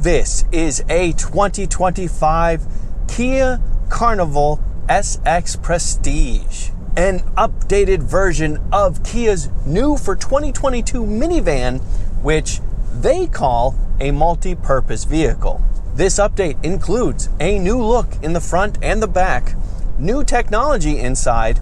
This is a 2025 Kia Carnival SX Prestige, an updated version of Kia's new for 2022 minivan, which they call a multi-purpose vehicle. This update includes a new look in the front and the back, new technology inside,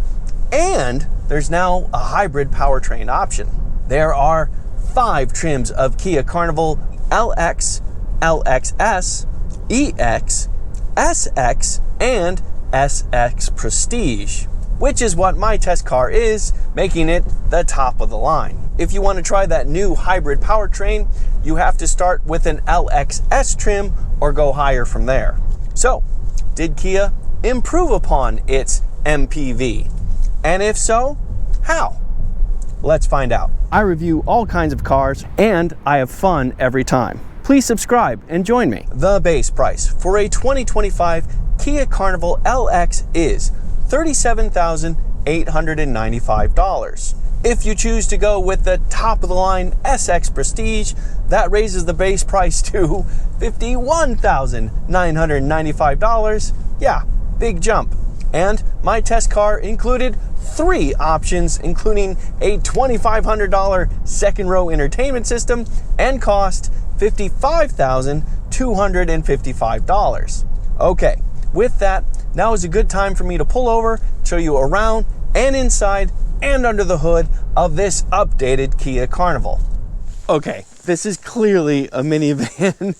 and there's now a hybrid powertrain option. There are 5 trims of Kia Carnival: LX, LXS, EX, SX, and SX Prestige, which is what my test car is, making it the top of the line. If you want to try that new hybrid powertrain, you have to start with an LXS trim or go higher from there. So, did Kia improve upon its MPV? And if so, how? Let's find out. I review all kinds of cars and I have fun every time. Please subscribe and join me. The base price for a 2025 Kia Carnival LX is $37,895. If you choose to go with the top of the line SX Prestige, that raises the base price to $51,995. Yeah, big jump. And my test car included 3 options, including a $2,500 second row entertainment system, and cost $55,255. Okay, with that, now is a good time for me to pull over, show you around and inside and under the hood of this updated Kia Carnival. Okay, this is clearly a minivan.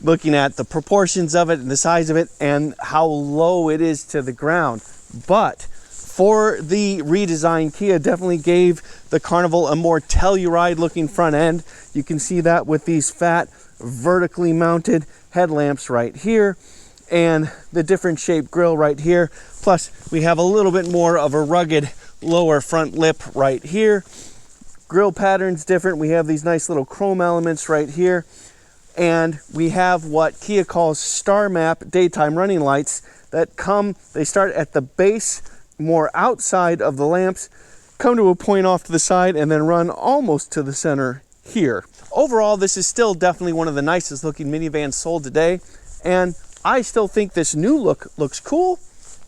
Looking at the proportions of it and the size of it and how low it is to the ground. But for the redesign, Kia definitely gave the Carnival a more Telluride looking front end. You can see that with these fat vertically mounted headlamps right here and the different shaped grille right here. Plus we have a little bit more of a rugged lower front lip right here. Grille pattern's different. We have these nice little chrome elements right here. And we have what Kia calls Star Map daytime running lights that they start at the base, more outside of the lamps, come to a point off to the side, and then run almost to the center here. Overall, this is still definitely one of the nicest looking minivans sold today, and I still think this new look looks cool,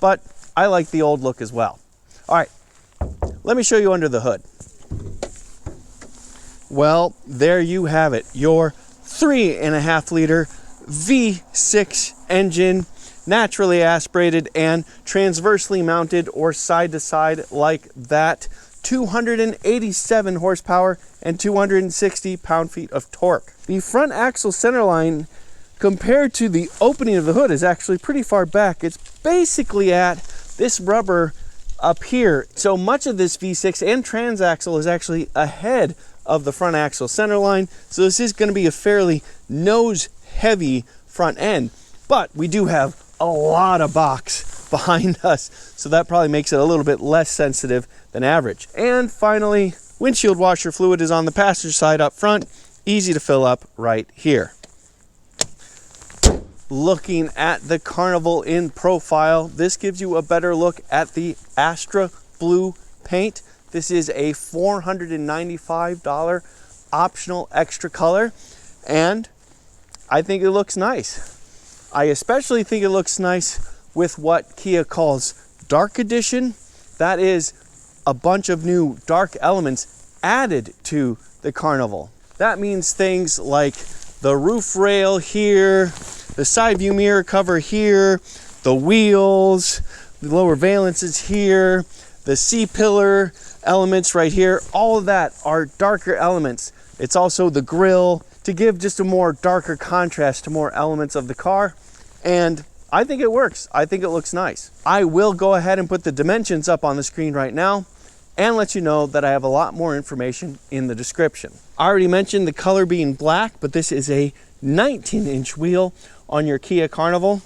but I like the old look as well. All right, let me show you under the hood. Well, there you have it, your 3.5 liter V6 engine, naturally aspirated and transversely mounted or side to side like that. 287 horsepower and 260 pound-feet of torque. The front axle centerline compared to the opening of the hood is actually pretty far back. It's basically at this rubber up here. So much of this V6 and transaxle is actually ahead of the front axle centerline. So this is going to be a fairly nose heavy front end, but we do have a lot of box behind us, so that probably makes it a little bit less sensitive than average. And finally, windshield washer fluid is on the passenger side up front, easy to fill up right here. Looking at the Carnival in profile, this gives you a better look at the Astra blue paint. This is a $495 optional extra color, and I think it looks nice. I especially think it looks nice with what Kia calls Dark Edition. That is a bunch of new dark elements added to the Carnival. That means things like the roof rail here, the side view mirror cover here, the wheels, the lower valances here, the C-pillar elements right here. All of that are darker elements. It's also the grille to give just a more darker contrast to more elements of the car. And I think it works. I think it looks nice. I will go ahead and put the dimensions up on the screen right now and let you know that I have a lot more information in the description. I already mentioned the color being black, but this is a 19-inch wheel on your Kia Carnival.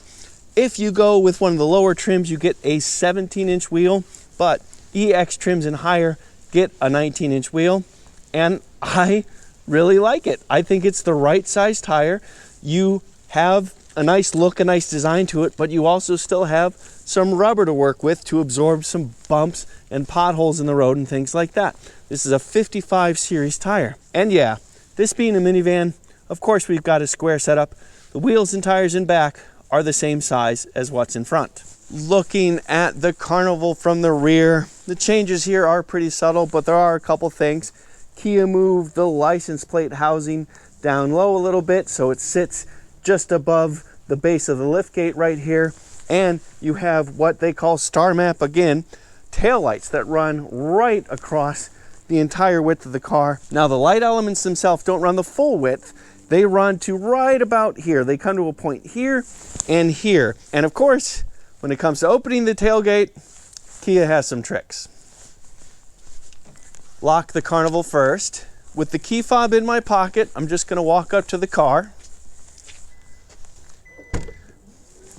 If you go with one of the lower trims, you get a 17-inch wheel, but EX trims and higher get a 19-inch wheel, and I really like it. I think it's the right size tire. You have a nice look, a nice design to it, but you also still have some rubber to work with to absorb some bumps and potholes in the road and things like that. This is a 55 series tire. And yeah, this being a minivan, Of course, we've got a square setup. The wheels and tires in back are the same size as what's in front. Looking at the Carnival from the rear, the changes here are pretty subtle, but there are a couple things. Kia moved the license plate housing down low a little bit, so it sits just above the base of the liftgate right here. And you have what they call Star Map, again, taillights that run right across the entire width of the car. Now, the light elements themselves don't run the full width. They run to right about here. They come to a point here and here. And of course, when it comes to opening the tailgate, Kia has some tricks. Lock the Carnival first. With the key fob in my pocket, I'm just going to walk up to the car.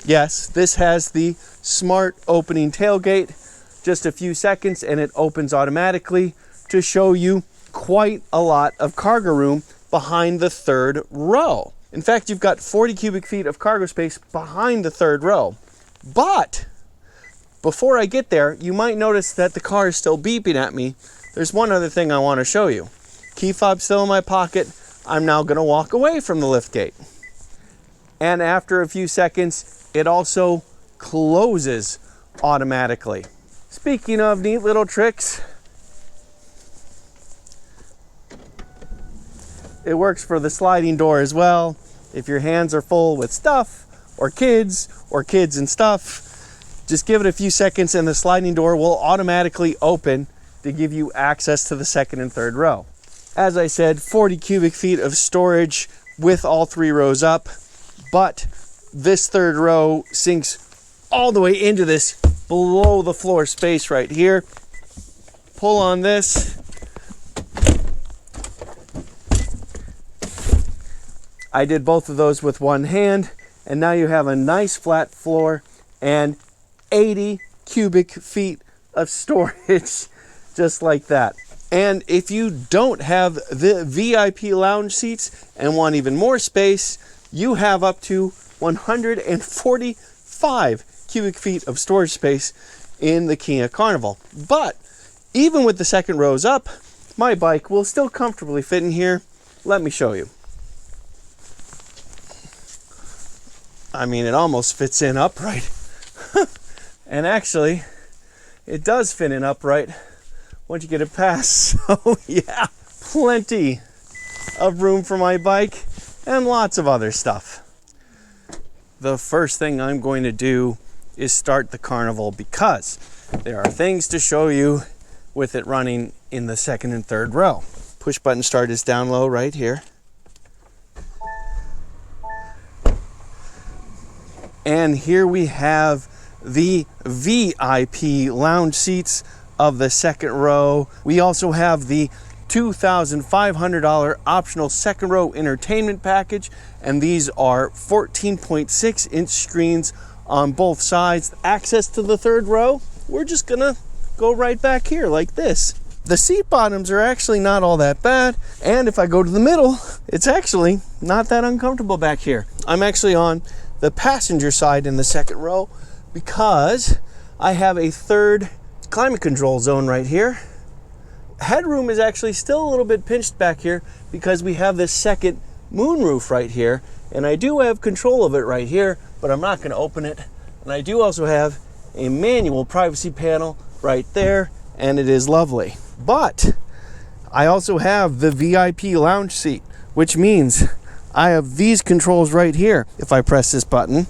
Yes, this has the smart opening tailgate. Just a few seconds and it opens automatically to show you quite a lot of cargo room behind the third row. In fact, you've got 40 cubic feet of cargo space behind the third row. But before I get there, you might notice that the car is still beeping at me. There's one other thing I want to show you. Key fob still in my pocket. I'm now going to walk away from the liftgate. And after a few seconds, it also closes automatically. Speaking of neat little tricks, it works for the sliding door as well. If your hands are full with stuff, or kids and stuff, just give it a few seconds and the sliding door will automatically open to give you access to the second and third row. As I said, 40 cubic feet of storage with all three rows up, but this third row sinks all the way into this below the floor space right here. Pull on this. I did both of those with one hand, and now you have a nice flat floor and 80 cubic feet of storage just like that. And if you don't have the VIP lounge seats and want even more space, you have up to 145 cubic feet of storage space in the Kia Carnival. But even with the second rows up, my bike will still comfortably fit in here. Let me show you. I mean, it almost fits in upright. And actually, it does fit in upright once you get it past. So yeah, plenty of room for my bike and lots of other stuff. The first thing I'm going to do is start the Carnival because there are things to show you with it running in the second and third row. Push button start is down low right here. And here we have the VIP lounge seats of the second row. We also have the $2,500 optional second row entertainment package, and these are 14.6 inch screens on both sides. Access to the third row, we're just gonna go right back here like this. The seat bottoms are actually not all that bad, and if I go to the middle, it's actually not that uncomfortable back here. I'm actually on the passenger side in the second row because I have a third climate control zone right here. Headroom is actually still a little bit pinched back here because we have this second moonroof right here, and I do have control of it right here, but I'm not going to open it. And I do also have a manual privacy panel right there, and it is lovely. But I also have the VIP lounge seat, which means I have these controls right here. If I press this button,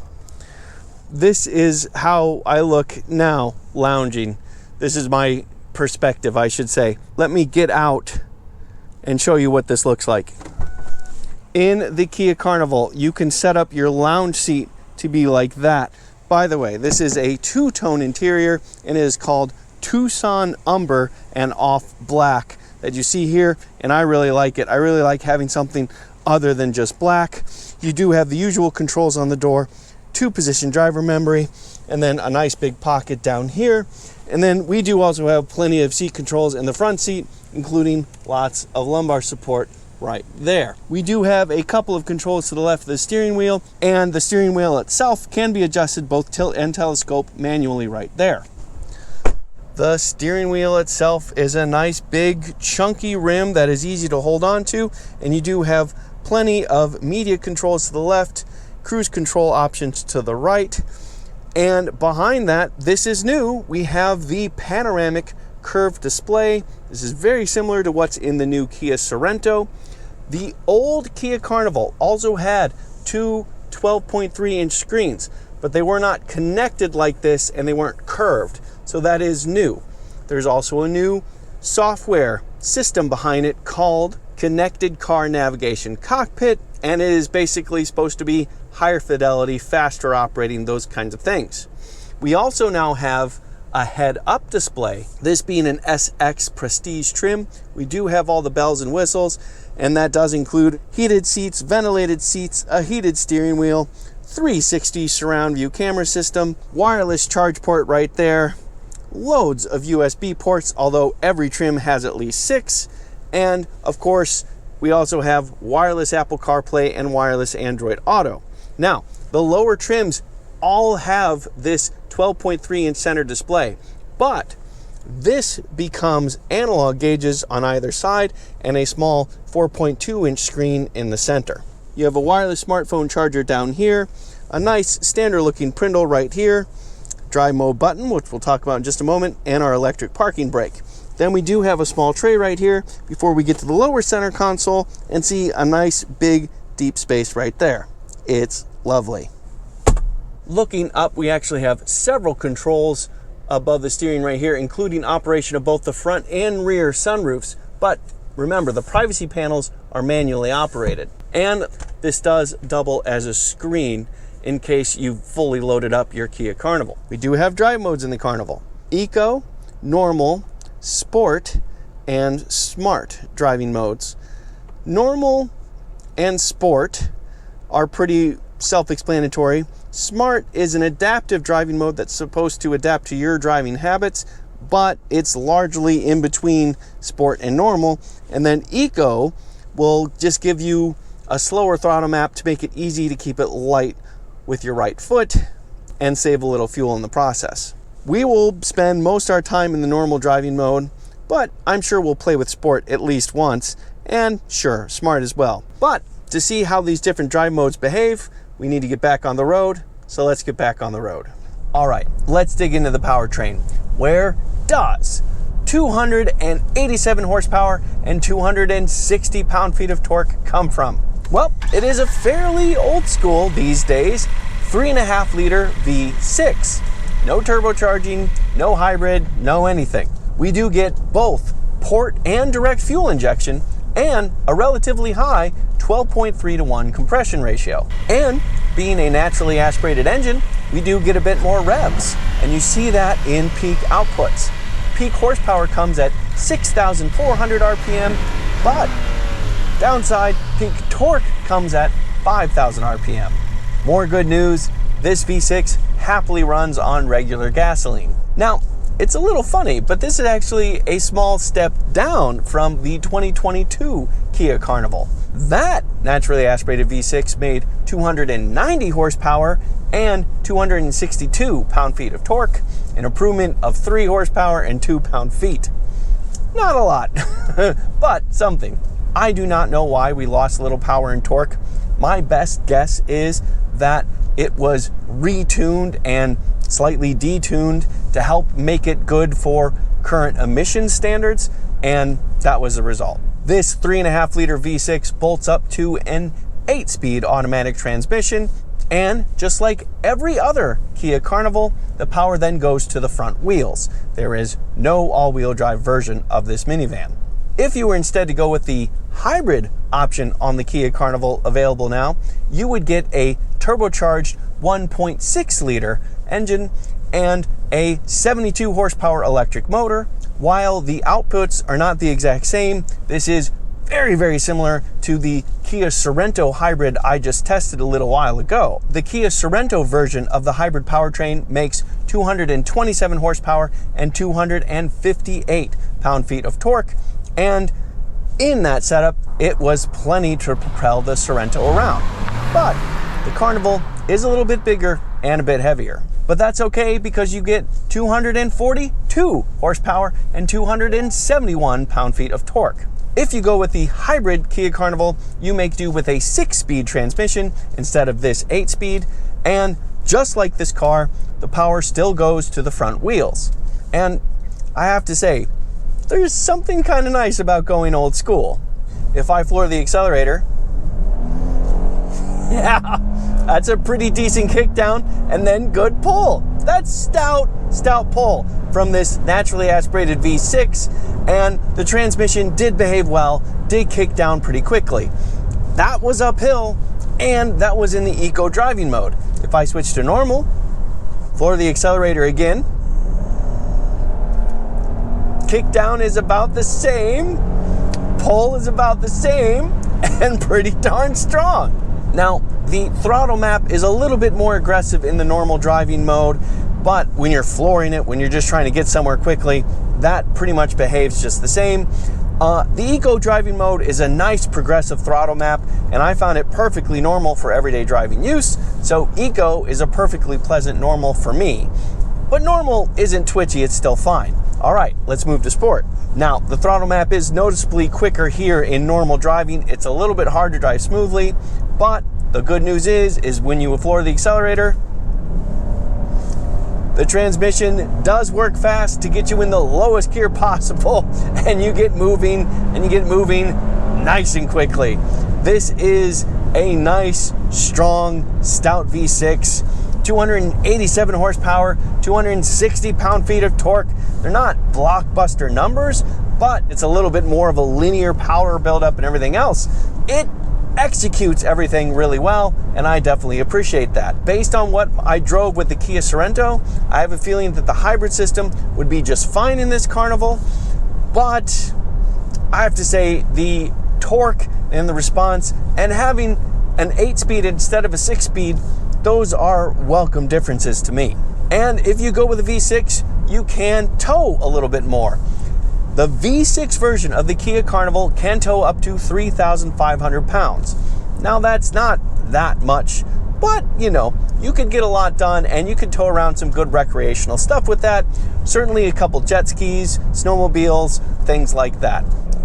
this is how I look now lounging. This is my perspective, I should say. Let me get out and show you what this looks like. In the Kia Carnival, you can set up your lounge seat to be like that. By the way, this is a two-tone interior and it is called Tucson Umber and Off Black that you see here, and I really like it. I really like having something other than just black. You do have the usual controls on the door, 2-position driver memory, and then a nice big pocket down here. And then we do also have plenty of seat controls in the front seat, including lots of lumbar support right there. We do have a couple of controls to the left of the steering wheel, and the steering wheel itself can be adjusted both tilt and telescope manually right there. The steering wheel itself is a nice big chunky rim that is easy to hold on to, and you do have plenty of media controls to the left, cruise control options to the right. And behind that, this is new, we have the panoramic curved display. This is very similar to what's in the new Kia Sorento. The old Kia Carnival also had two 12.3-inch screens, but they were not connected like this and they weren't curved. So that is new. There's also a new software system behind it called Connected Car Navigation Cockpit, and it is basically supposed to be higher fidelity, faster operating, those kinds of things. We also now have a head-up display. This being an SX Prestige trim, we do have all the bells and whistles, and that does include heated seats, ventilated seats, a heated steering wheel, 360 surround view camera system, wireless charge port right there, loads of USB ports, although every trim has at least 6, and of course we also have wireless Apple CarPlay and wireless Android Auto. Now, the lower trims all have this 12.3-inch center display, but this becomes analog gauges on either side and a small 4.2-inch screen in the center. You have a wireless smartphone charger down here, a nice standard looking Prindle right here, drive mode button, which we'll talk about in just a moment, and our electric parking brake. Then we do have a small tray right here before we get to the lower center console and see a nice big deep space right there. It's lovely. Looking up, we actually have several controls above the steering right here, including operation of both the front and rear sunroofs. But remember, the privacy panels are manually operated. And this does double as a screen in case you've fully loaded up your Kia Carnival. We do have drive modes in the Carnival: Eco, Normal, Sport, and Smart driving modes. Normal and Sport are pretty self-explanatory. Smart is an adaptive driving mode that's supposed to adapt to your driving habits, but it's largely in between Sport and Normal. And then Eco will just give you a slower throttle map to make it easy to keep it light with your right foot and save a little fuel in the process. We will spend most of our time in the normal driving mode, but I'm sure we'll play with Sport at least once, and sure, Smart as well. But to see how these different drive modes behave, we need to get back on the road, so let's get back on the road. All right, let's dig into the powertrain. Where does 287 horsepower and 260 pound-feet of torque come from? Well, it is a fairly old school these days 3.5 liter V6. No turbocharging, no hybrid, no anything. We do get both port and direct fuel injection and a relatively high 12.3-to-1 compression ratio. And being a naturally aspirated engine, we do get a bit more revs, and you see that in peak outputs. Peak horsepower comes at 6,400 RPM, but downside, peak torque comes at 5,000 RPM. More good news, this V6 happily runs on regular gasoline. Now, it's a little funny, but this is actually a small step down from the 2022 Kia Carnival. That naturally aspirated V6 made 290 horsepower and 262 pound-feet of torque, an improvement of 3 horsepower and 2 pound-feet. Not a lot, but something. I do not know why we lost a little power and torque. My best guess is that it was retuned and slightly detuned to help make it good for current emission standards, and that was the result. This 3.5 liter V6 bolts up to an 8-speed automatic transmission, and just like every other Kia Carnival, the power then goes to the front wheels. There is no all-wheel drive version of this minivan. If you were instead to go with the hybrid option on the Kia Carnival available now, you would get a turbocharged 1.6 liter engine and a 72 horsepower electric motor. While the outputs are not the exact same, this is very, very similar to the Kia Sorento hybrid I just tested a little while ago. The Kia Sorento version of the hybrid powertrain makes 227 horsepower and 258 pound-feet of torque, and in that setup, it was plenty to propel the Sorento around. But the Carnival is a little bit bigger and a bit heavier. But that's okay because you get 242 horsepower and 271 pound-feet of torque. If you go with the hybrid Kia Carnival, you make do with a 6-speed transmission instead of this 8-speed, and just like this car, the power still goes to the front wheels. And I have to say, there's something kind of nice about going old school. If I floor the accelerator, yeah, that's a pretty decent kick down and then good pull. That's stout pull from this naturally aspirated V6, and the transmission did behave well, did kick down pretty quickly. That was uphill, and that was in the eco driving mode. If I switch to normal, floor the accelerator again, kick down is about the same, pull is about the same, and pretty darn strong. Now, the throttle map is a little bit more aggressive in the normal driving mode, but when you're flooring it, when you're just trying to get somewhere quickly, that pretty much behaves just the same. The eco driving mode is a nice progressive throttle map, and I found it perfectly normal for everyday driving use, so eco is a perfectly pleasant normal for me. But normal isn't twitchy, it's still fine. All right, let's move to sport. Now, the throttle map is noticeably quicker here in normal driving. It's a little bit hard to drive smoothly, but the good news is when you floor the accelerator, the transmission does work fast to get you in the lowest gear possible, and you get moving nice and quickly. This is a nice, strong, stout V6, 287 horsepower, 260 pound-feet of torque. They're not blockbuster numbers, but it's a little bit more of a linear power buildup and everything else. It executes everything really well, and I definitely appreciate that. Based on what I drove with the Kia Sorento, I have a feeling that the hybrid system would be just fine in this Carnival, but I have to say the torque and the response, and having an 8-speed instead of a 6-speed, those are welcome differences to me. And if you go with a V6, you can tow a little bit more. The V6 version of the Kia Carnival can tow up to 3,500 pounds. Now that's not that much, but you know, you could get a lot done and you could tow around some good recreational stuff with that. Certainly a couple jet skis, snowmobiles, things like that.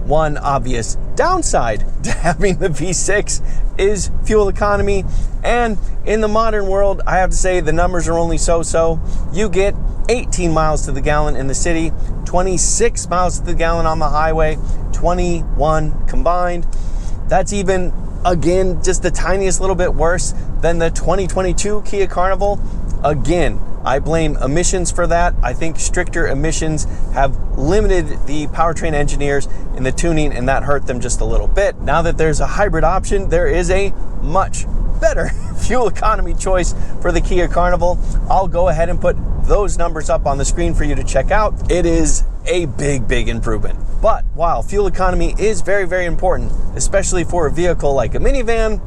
One obvious downside to having the V6 is fuel economy, and in the modern world, I have to say the numbers are only so-so. You get 18 miles to the gallon in the city, 26 miles to the gallon on the highway, 21 combined. That's even, again, just the tiniest little bit worse than the 2022 Kia Carnival. Again, I blame emissions for that. I think stricter emissions have limited the powertrain engineers in the tuning, and that hurt them just a little bit. Now that there's a hybrid option, there is a much better fuel economy choice for the Kia Carnival. I'll go ahead and put those numbers up on the screen for you to check out. It is a big improvement. But while fuel economy is very important, especially for a vehicle like a minivan,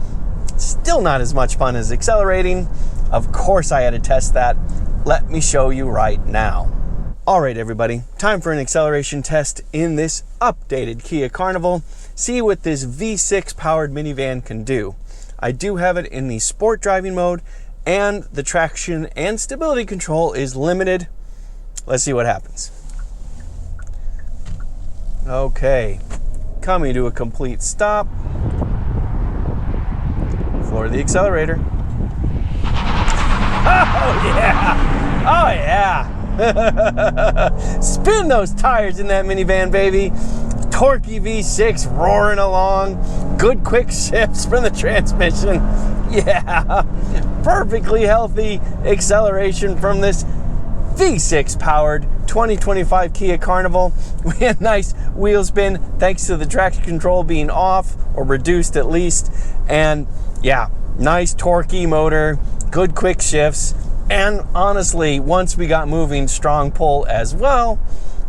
still not as much fun as accelerating. Of course I had to test that. Let me show you right now. All right, everybody, time for an acceleration test in this updated Kia Carnival. See what this V6 powered minivan can do. I do have it in the sport driving mode, and the traction and stability control is limited. Let's see what happens. Okay, coming to a complete stop. Floor the accelerator. Oh yeah! Oh yeah! Spin those tires in that minivan, baby. Torquey V6 roaring along. Good quick shifts from the transmission. Yeah, perfectly healthy acceleration from this V6 powered 2025 Kia Carnival. We had nice wheel spin thanks to the traction control being off or reduced at least. And yeah, nice torquey motor, good quick shifts, and honestly, once we got moving, strong pull as well.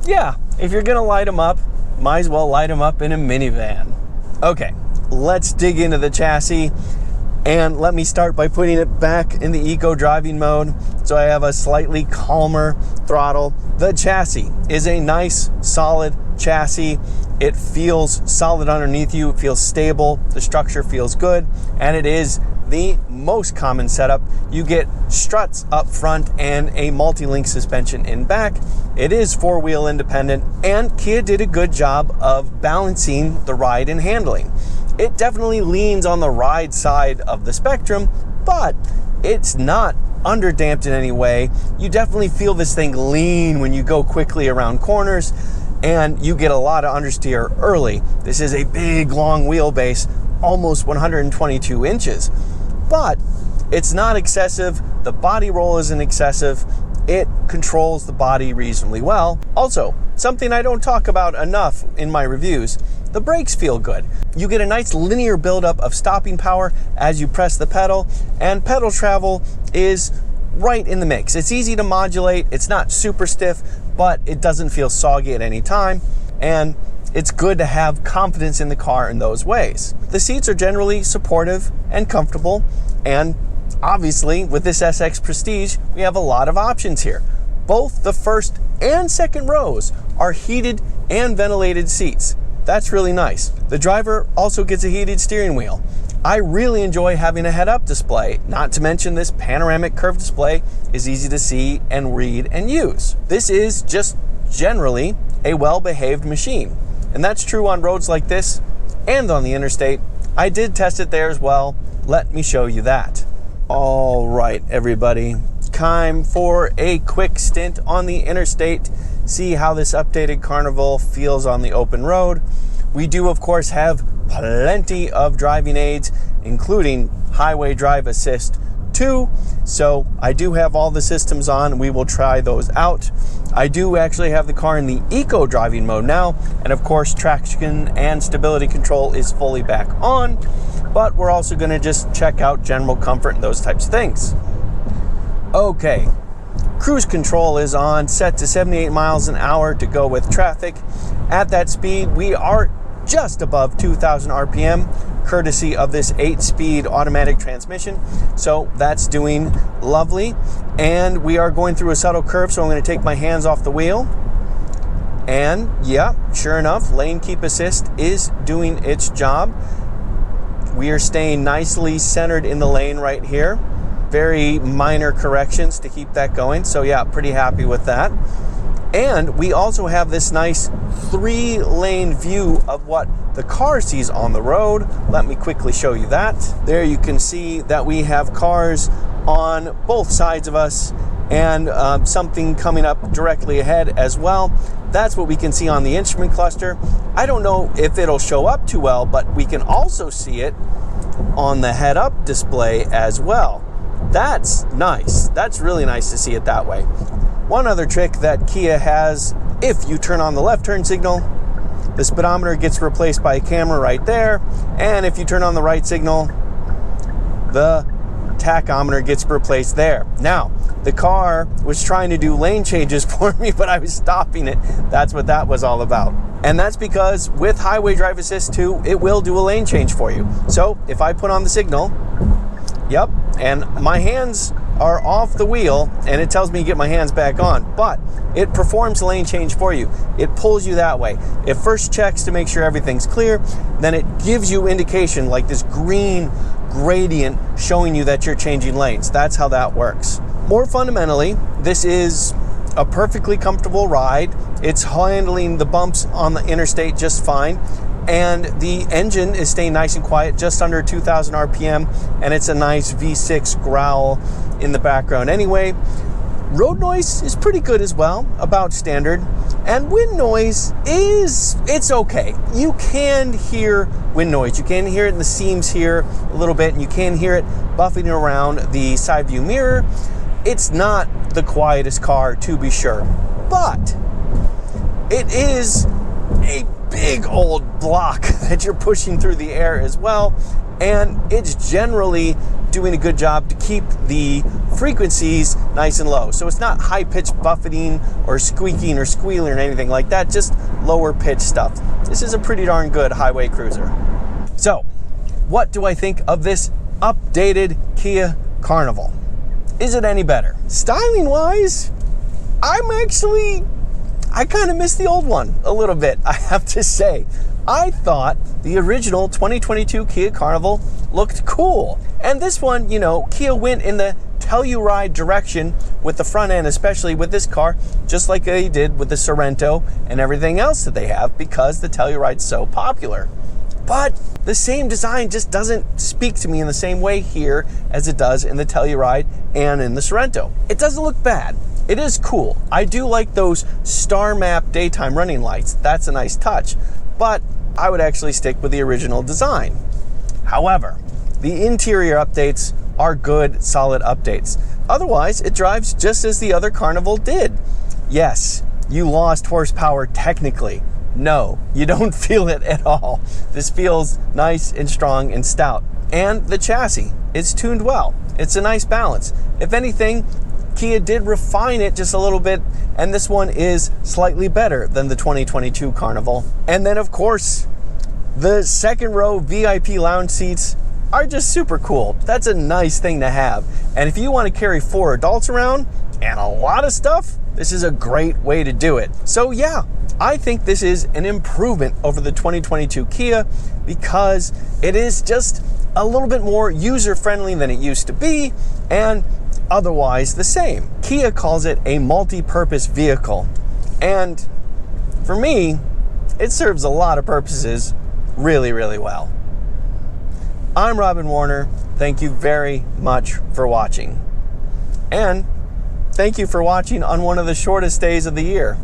Yeah, if you're gonna light them up, might as well light them up in a minivan. Okay, let's dig into the chassis, and let me start by putting it back in the eco driving mode so I have a slightly calmer throttle. The chassis is a nice, solid chassis. It feels solid underneath you, it feels stable, the structure feels good, and it is the most common setup. You get struts up front and a multi-link suspension in back. It is four-wheel independent, and Kia did a good job of balancing the ride and handling. It definitely leans on the ride side of the spectrum, but it's not underdamped in any way. You definitely feel this thing lean when you go quickly around corners, and you get a lot of understeer early. This is a big, long wheelbase, almost 122 inches, but it's not excessive. The body roll isn't excessive. It controls the body reasonably well. Also, something I don't talk about enough in my reviews, the brakes feel good. You get a nice linear buildup of stopping power as you press the pedal, and pedal travel is right in the mix. It's easy to modulate. It's not super stiff, but it doesn't feel soggy at any time, and it's good to have confidence in the car in those ways. The seats are generally supportive and comfortable, and obviously with this SX Prestige, we have a lot of options here. Both the first and second rows are heated and ventilated seats. That's really nice. The driver also gets a heated steering wheel. I really enjoy having a head-up display, not to mention this panoramic curved display is easy to see and read and use. This is just generally a well-behaved machine, and that's true on roads like this and on the interstate. I did test it there as well. Let me show you that. All right, everybody, time for a quick stint on the interstate. See how this updated Carnival feels on the open road. We do, of course, have plenty of driving aids, including highway drive assist 2. So I do have all the systems on. We will try those out. I do actually have the car in the eco driving mode now, and of course traction and stability control is fully back on, but we're also going to just check out general comfort and those types of things. Okay, cruise control is on, set to 78 miles an hour to go with traffic. At that speed, we are just above 2,000 RPM, courtesy of this 8-speed automatic transmission. So that's doing lovely. And we are going through a subtle curve, so I'm going to take my hands off the wheel. And yeah, sure enough, lane keep assist is doing its job. We are staying nicely centered in the lane right here. Very minor corrections to keep that going. So yeah, pretty happy with that. And we also have this nice 3-lane view of what the car sees on the road. Let me quickly show you that. There you can see that we have cars on both sides of us, and something coming up directly ahead as well. That's what we can see on the instrument cluster. I don't know if it'll show up too well, but we can also see it on the head-up display as well. That's nice. That's really nice to see it that way. One other trick that Kia has, if you turn on the left turn signal, the speedometer gets replaced by a camera right there, and if you turn on the right signal, the tachometer gets replaced there. Now, the car was trying to do lane changes for me, but I was stopping it. That's what that was all about. And that's because with Highway Drive Assist 2, it will do a lane change for you. So if I put on the signal, yep, and my hands are off the wheel, and it tells me to get my hands back on, but it performs the lane change for you. It pulls you that way. It first checks to make sure everything's clear, then it gives you indication like this green gradient showing you that you're changing lanes. That's how that works. More fundamentally, this is a perfectly comfortable ride. It's handling the bumps on the interstate just fine, and the engine is staying nice and quiet, just under 2,000 RPM, and it's a nice V6 growl in the background anyway. Road noise is pretty good as well, about standard, and wind noise it's okay. You can hear wind noise. You can hear it in the seams here a little bit, and you can hear it buffeting around the side view mirror. It's not the quietest car, to be sure, but it is a big old block that you're pushing through the air as well, and it's generally doing a good job to keep the frequencies nice and low. So it's not high-pitched buffeting or squeaking or squealing or anything like that, just lower pitch stuff. This is a pretty darn good highway cruiser. So, what do I think of this updated Kia Carnival? Is it any better? Styling-wise, I kind of miss the old one a little bit, I have to say. I thought the original 2022 Kia Carnival looked cool. And this one, you know, Kia went in the Telluride direction with the front end, especially with this car, just like they did with the Sorento and everything else that they have, because the Telluride's so popular. But the same design just doesn't speak to me in the same way here as it does in the Telluride and in the Sorento. It doesn't look bad. It is cool. I do like those star map daytime running lights. That's a nice touch. But I would actually stick with the original design. However, the interior updates are good, solid updates. Otherwise, it drives just as the other Carnival did. Yes, you lost horsepower technically. No, you don't feel it at all. This feels nice and strong and stout. And the chassis, it's tuned well. It's a nice balance. If anything, Kia did refine it just a little bit, and this one is slightly better than the 2022 Carnival. And then, of course, the second row VIP lounge seats are just super cool. That's a nice thing to have. And if you want to carry 4 adults around and a lot of stuff, this is a great way to do it. So yeah, I think this is an improvement over the 2022 Kia because it is just a little bit more user-friendly than it used to be, and otherwise the same. Kia calls it a multi-purpose vehicle, and for me, it serves a lot of purposes really, really well. I'm Robin Warner. Thank you very much for watching. And thank you for watching on one of the shortest days of the year.